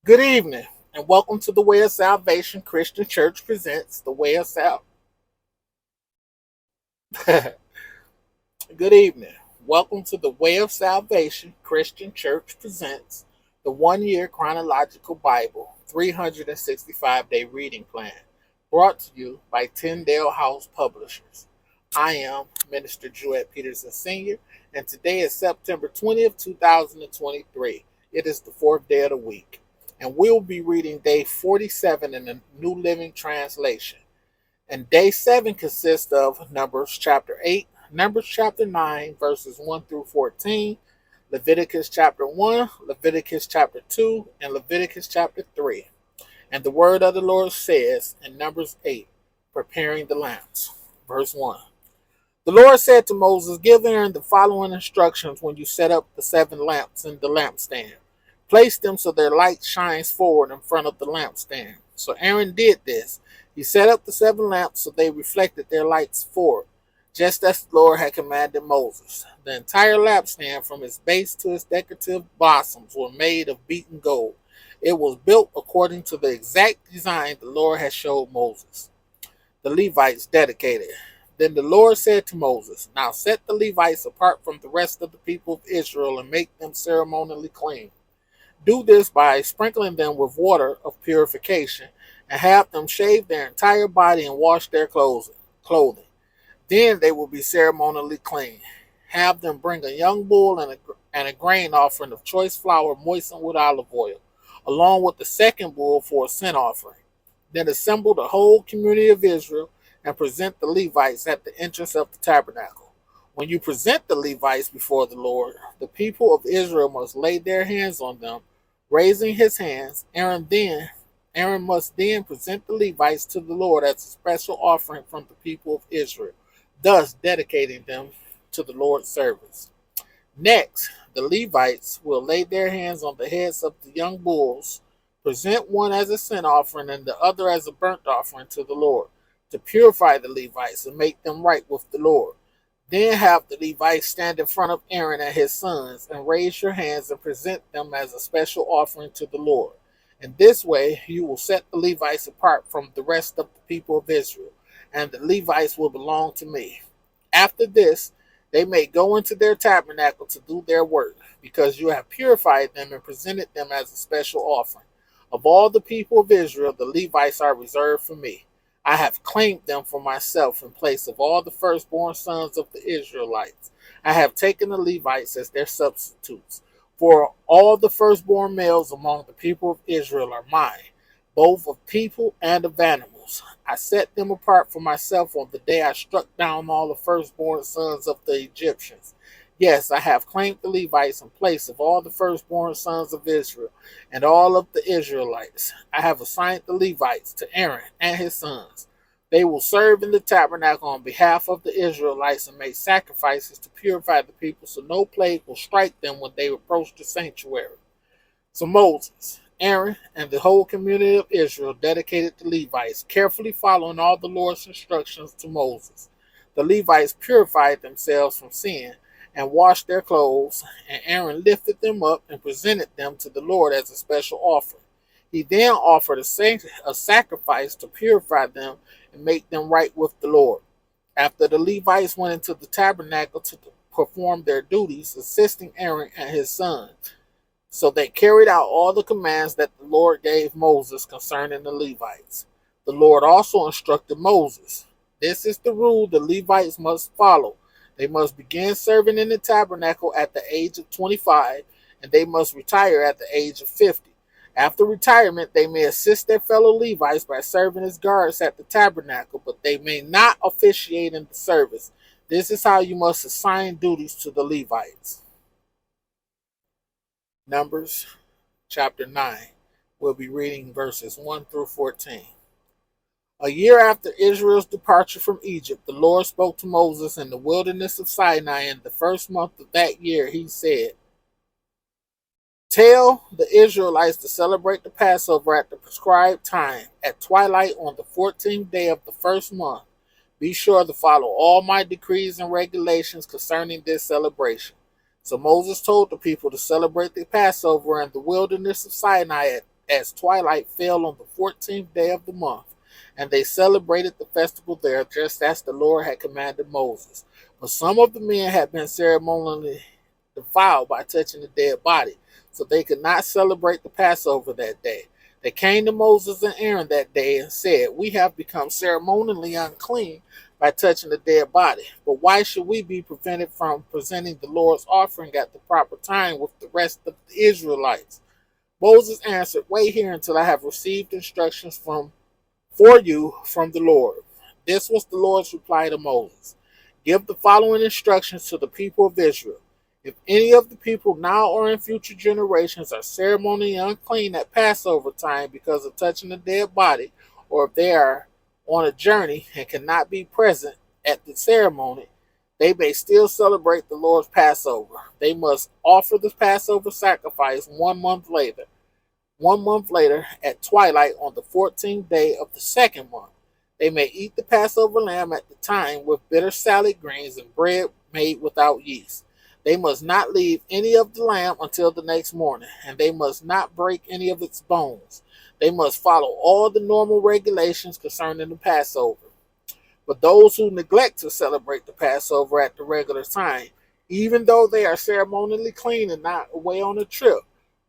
Good evening, and welcome to the Way of Salvation Christian Church presents the Way of Sal. Good evening. Welcome to the Way of Salvation Christian Church presents the 1 year chronological Bible 365-day reading plan, brought to you by Tyndale House Publishers. I am Minister Jewett Peterson Sr., and today is September 20th, 2023. It is the fourth day of the week, and we'll be reading day 47 in the New Living Translation. And day 7 consists of Numbers chapter 8, Numbers chapter 9, verses 1 through 14, Leviticus chapter 1, Leviticus chapter 2, and Leviticus chapter 3. And the word of the Lord says in Numbers 8, preparing the lamps. Verse 1. The Lord said to Moses, give Aaron the following instructions when you set up the 7 lamps in the lampstand. Place them so their light shines forward in front of the lampstand. So Aaron did this. He set up the 7 lamps so they reflected their lights forward, just as the Lord had commanded Moses. The entire lampstand, from its base to its decorative blossoms, were made of beaten gold. It was built according to the exact design the Lord had showed Moses. The Levites dedicated. Then the Lord said to Moses, now set the Levites apart from the rest of the people of Israel and make them ceremonially clean. Do this by sprinkling them with water of purification and have them shave their entire body and wash their clothing. Then they will be ceremonially clean. Have them bring a young bull and a grain offering of choice flour moistened with olive oil, along with the second bull for a sin offering. Then assemble the whole community of Israel and present the Levites at the entrance of the tabernacle. When you present the Levites before the Lord, the people of Israel must lay their hands on them. Raising his hands, Aaron must then present the Levites to the Lord as a special offering from the people of Israel, thus dedicating them to the Lord's service. Next, the Levites will lay their hands on the heads of the young bulls, present one as a sin offering and the other as a burnt offering to the Lord, to purify the Levites and make them right with the Lord. Then have the Levites stand in front of Aaron and his sons and raise your hands and present them as a special offering to the Lord. In this way, you will set the Levites apart from the rest of the people of Israel, and the Levites will belong to me. After this, they may go into their tabernacle to do their work, because you have purified them and presented them as a special offering. Of all the people of Israel, the Levites are reserved for me. I have claimed them for myself in place of all the firstborn sons of the Israelites. I have taken the Levites as their substitutes. For all the firstborn males among the people of Israel are mine, both of people and of animals. I set them apart for myself on the day I struck down all the firstborn sons of the Egyptians. Yes, I have claimed the Levites in place of all the firstborn sons of Israel and all of the Israelites. I have assigned the Levites to Aaron and his sons. They will serve in the tabernacle on behalf of the Israelites and make sacrifices to purify the people so no plague will strike them when they approach the sanctuary. So Moses, Aaron, and the whole community of Israel dedicated the Levites, carefully following all the Lord's instructions to Moses. The Levites purified themselves from sin and washed their clothes, and Aaron lifted them up and presented them to the Lord as a special offering. He then offered a sacrifice to purify them and make them right with the Lord. After the Levites went into the tabernacle to perform their duties, assisting Aaron and his sons, so they carried out all the commands that the Lord gave Moses concerning the Levites. The Lord also instructed Moses, this is the rule the Levites must follow. They must begin serving in the tabernacle at the age of 25, and they must retire at the age of 50. After retirement, they may assist their fellow Levites by serving as guards at the tabernacle, but they may not officiate in the service. This is how you must assign duties to the Levites. Numbers chapter 9. We'll be reading verses 1 through 14. A year after Israel's departure from Egypt, the Lord spoke to Moses in the wilderness of Sinai in the first month of that year. He said, tell the Israelites to celebrate the Passover at the prescribed time, at twilight on the 14th day of the first month. Be sure to follow all my decrees and regulations concerning this celebration. So Moses told the people to celebrate the Passover in the wilderness of Sinai as twilight fell on the 14th day of the month. And they celebrated the festival there, just as the Lord had commanded Moses. But some of the men had been ceremonially defiled by touching the dead body, so they could not celebrate the Passover that day. They came to Moses and Aaron that day and said, "We have become ceremonially unclean by touching the dead body. But why should we be prevented from presenting the Lord's offering at the proper time with the rest of the Israelites?" Moses answered, "Wait here until I have received instructions for you from the Lord." This was the Lord's reply to Moses: "Give the following instructions to the people of Israel. If any of the people now or in future generations are ceremonially unclean at Passover time because of touching a dead body, or if they are on a journey and cannot be present at the ceremony, they may still celebrate the Lord's Passover. They must offer the Passover sacrifice 1 month later. 1 month later, at twilight on the 14th day of the second month. They may eat the Passover lamb at the time with bitter salad greens and bread made without yeast. They must not leave any of the lamb until the next morning, and they must not break any of its bones. They must follow all the normal regulations concerning the Passover. But those who neglect to celebrate the Passover at the regular time, even though they are ceremonially clean and not away on a trip,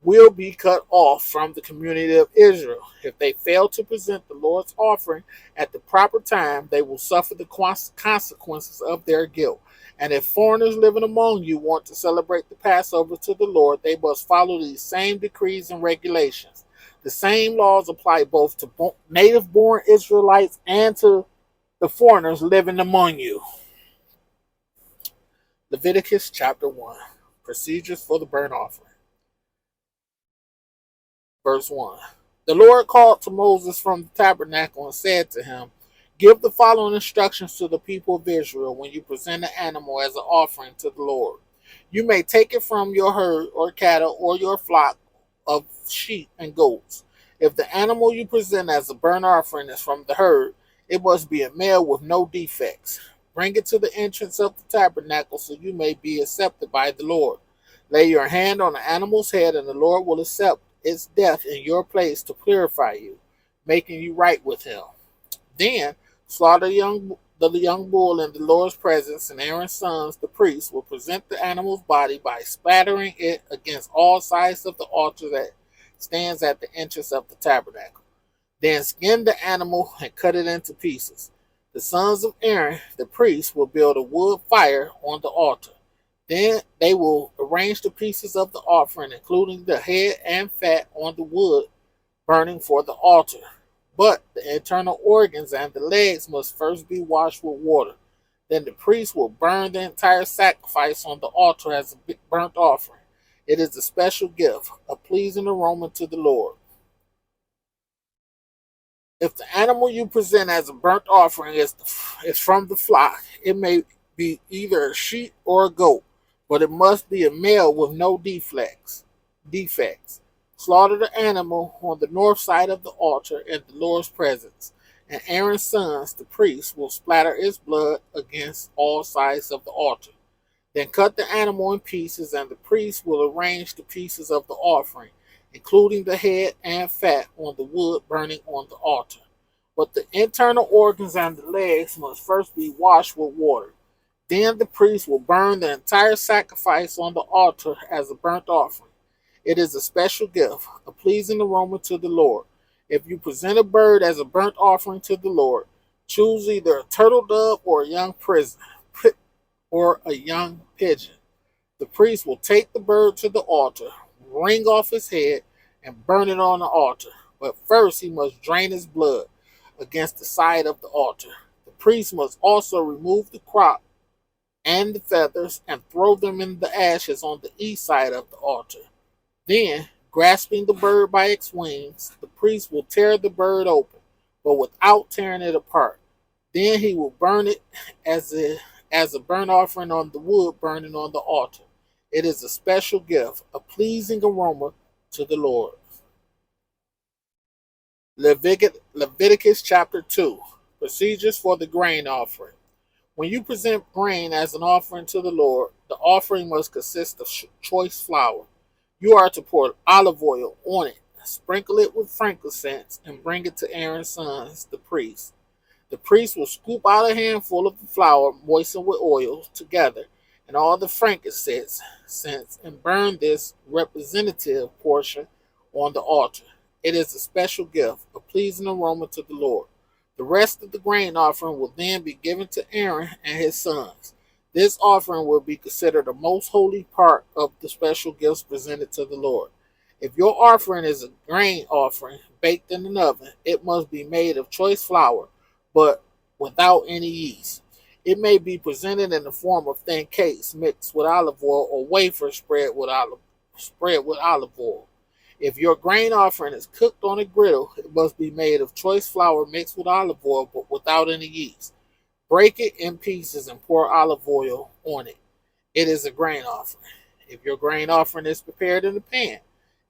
will be cut off from the community of Israel. If they fail to present the Lord's offering at the proper time, they will suffer the consequences of their guilt. And if foreigners living among you want to celebrate the Passover to the Lord, they must follow these same decrees and regulations. The same laws apply both to native-born Israelites and to the foreigners living among you. Leviticus chapter 1. Procedures for the burnt offering. Verse 1. The Lord called to Moses from the tabernacle and said to him, "Give the following instructions to the people of Israel when you present an animal as an offering to the Lord. You may take it from your herd or cattle or your flock of sheep and goats. If the animal you present as a burnt offering is from the herd, it must be a male with no defects. Bring it to the entrance of the tabernacle so you may be accepted by the Lord. Lay your hand on the animal's head, and the Lord will accept its death in your place to purify you, making you right with him. Then slaughter the young bull in the Lord's presence, and Aaron's sons, the priests, will present the animal's body by splattering it against all sides of the altar that stands at the entrance of the tabernacle. Then skin the animal and cut it into pieces. The sons of Aaron, the priest, will build a wood fire on the altar. Then they will arrange the pieces of the offering, including the head and fat, on the wood burning for the altar. But the internal organs and the legs must first be washed with water. Then the priest will burn the entire sacrifice on the altar as a burnt offering. It is a special gift, a pleasing aroma to the Lord. If the animal you present as a burnt offering is from the flock, it may be either a sheep or a goat, but it must be a male with no defects. Slaughter the animal on the north side of the altar in the Lord's presence, and Aaron's sons, the priests, will splatter its blood against all sides of the altar. Then cut the animal in pieces, and the priest will arrange the pieces of the offering, including the head and fat, on the wood burning on the altar. But the internal organs and the legs must first be washed with water. Then the priest will burn the entire sacrifice on the altar as a burnt offering. It is a special gift, a pleasing aroma to the Lord. If you present a bird as a burnt offering to the Lord, choose either a turtle dove or a young pigeon. The priest will take the bird to the altar, wring off his head, and burn it on the altar. But first he must drain his blood against the side of the altar. The priest must also remove the crop and the feathers and throw them in the ashes on the east side of the altar. Then, grasping the bird by its wings, the priest will tear the bird open, but without tearing it apart. Then he will burn it as a burnt offering on the wood burning on the altar. It is a special gift, a pleasing aroma to the Lord. Leviticus chapter 2. Procedures for the grain offering. When you present grain as an offering to the Lord, the offering must consist of choice flour. You are to pour olive oil on it, sprinkle it with frankincense, and bring it to Aaron's sons, the priests. The priest will scoop out a handful of the flour moistened with oil together and all the frankincense and burn this representative portion on the altar. It is a special gift, a pleasing aroma to the Lord. The rest of the grain offering will then be given to Aaron and his sons. This offering will be considered the most holy part of the special gifts presented to the Lord. If your offering is a grain offering baked in an oven, it must be made of choice flour, but without any yeast. It may be presented in the form of thin cakes mixed with olive oil or wafers spread with olive oil. If your grain offering is cooked on a griddle, it must be made of choice flour mixed with olive oil but without any yeast. Break it in pieces and pour olive oil on it. It is a grain offering. If your grain offering is prepared in a pan,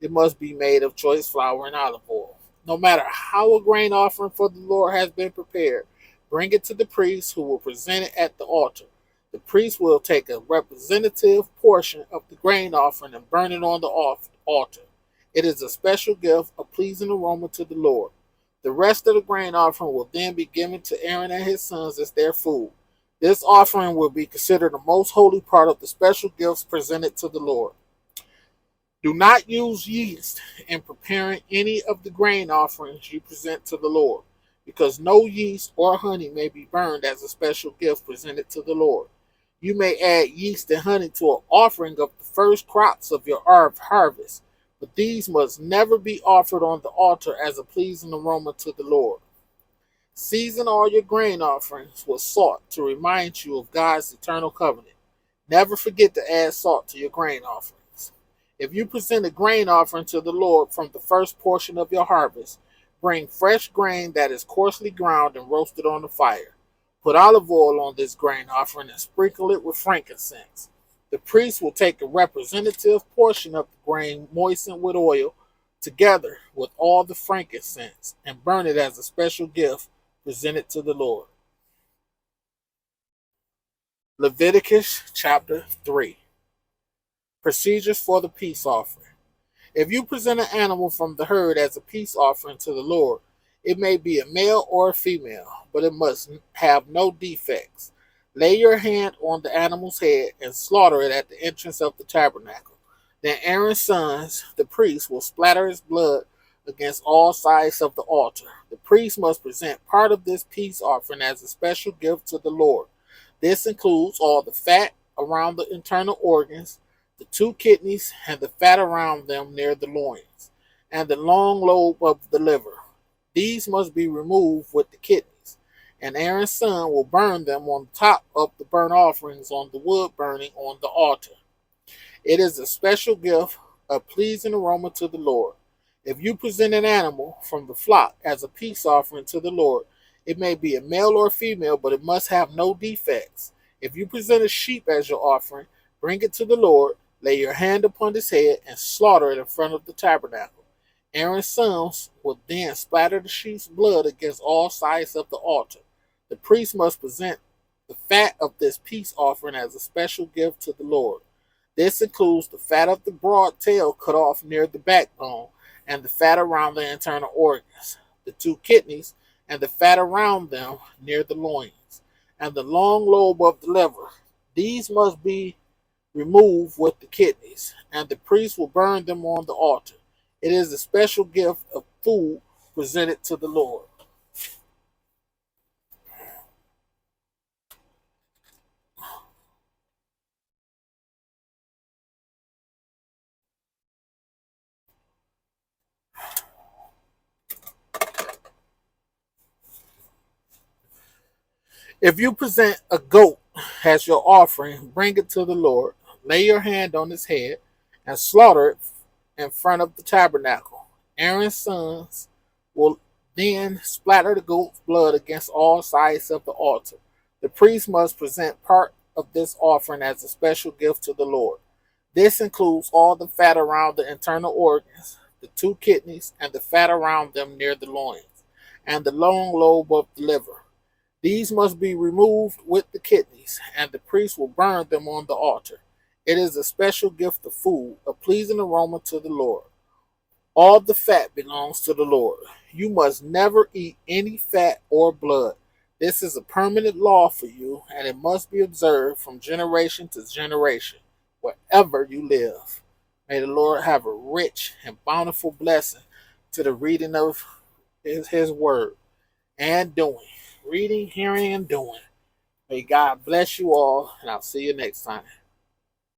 it must be made of choice flour and olive oil. No matter how a grain offering for the Lord has been prepared, bring it to the priest who will present it at the altar. The priest will take a representative portion of the grain offering and burn it on the altar. It is a special gift, a pleasing aroma to the Lord. The rest of the grain offering will then be given to Aaron and his sons as their food. This offering will be considered the most holy part of the special gifts presented to the Lord. Do not use yeast in preparing any of the grain offerings you present to the Lord, because no yeast or honey may be burned as a special gift presented to the Lord. You may add yeast and honey to an offering of the first crops of your harvest, but these must never be offered on the altar as a pleasing aroma to the Lord. Season all your grain offerings with salt to remind you of God's eternal covenant. Never forget to add salt to your grain offerings. If you present a grain offering to the Lord from the first portion of your harvest, bring fresh grain that is coarsely ground and roasted on the fire. Put olive oil on this grain offering and sprinkle it with frankincense. The priest will take a representative portion of the grain moistened with oil together with all the frankincense and burn it as a special gift presented to the Lord. Leviticus chapter 3. Procedures for the peace offering. If you present an animal from the herd as a peace offering to the Lord, it may be a male or a female, but it must have no defects. Lay your hand on the animal's head and slaughter it at the entrance of the tabernacle. Then Aaron's sons, the priests, will splatter its blood against all sides of the altar. The priest must present part of this peace offering as a special gift to the Lord. This includes all the fat around the internal organs, the two kidneys, and the fat around them near the loins, and the long lobe of the liver. These must be removed with the kidneys, and Aaron's son will burn them on top of the burnt offerings on the wood burning on the altar. It is a special gift, a pleasing aroma to the Lord. If you present an animal from the flock as a peace offering to the Lord, it may be a male or a female, but it must have no defects. If you present a sheep as your offering, bring it to the Lord, lay your hand upon its head, and slaughter it in front of the tabernacle. Aaron's sons will then splatter the sheep's blood against all sides of the altar. The priest must present the fat of this peace offering as a special gift to the Lord. This includes the fat of the broad tail cut off near the backbone, and the fat around the internal organs, the two kidneys, and the fat around them near the loins, and the long lobe of the liver. These must be removed with the kidneys, and the priest will burn them on the altar. It is a special gift of food presented to the Lord. If you present a goat as your offering, bring it to the Lord, lay your hand on its head, and slaughter it in front of the tabernacle. Aaron's sons will then splatter the goat's blood against all sides of the altar. The priest must present part of this offering as a special gift to the Lord. This includes all the fat around the internal organs, the two kidneys, and the fat around them near the loins, and the long lobe of the liver. These must be removed with the kidneys, and the priest will burn them on the altar. It is a special gift of food, a pleasing aroma to the Lord. All the fat belongs to the Lord. You must never eat any fat or blood. This is a permanent law for you, and it must be observed from generation to generation, wherever you live. May the Lord have a rich and bountiful blessing to the reading of his word and doing. Reading, hearing, and doing. May God bless you all, and I'll see you next time.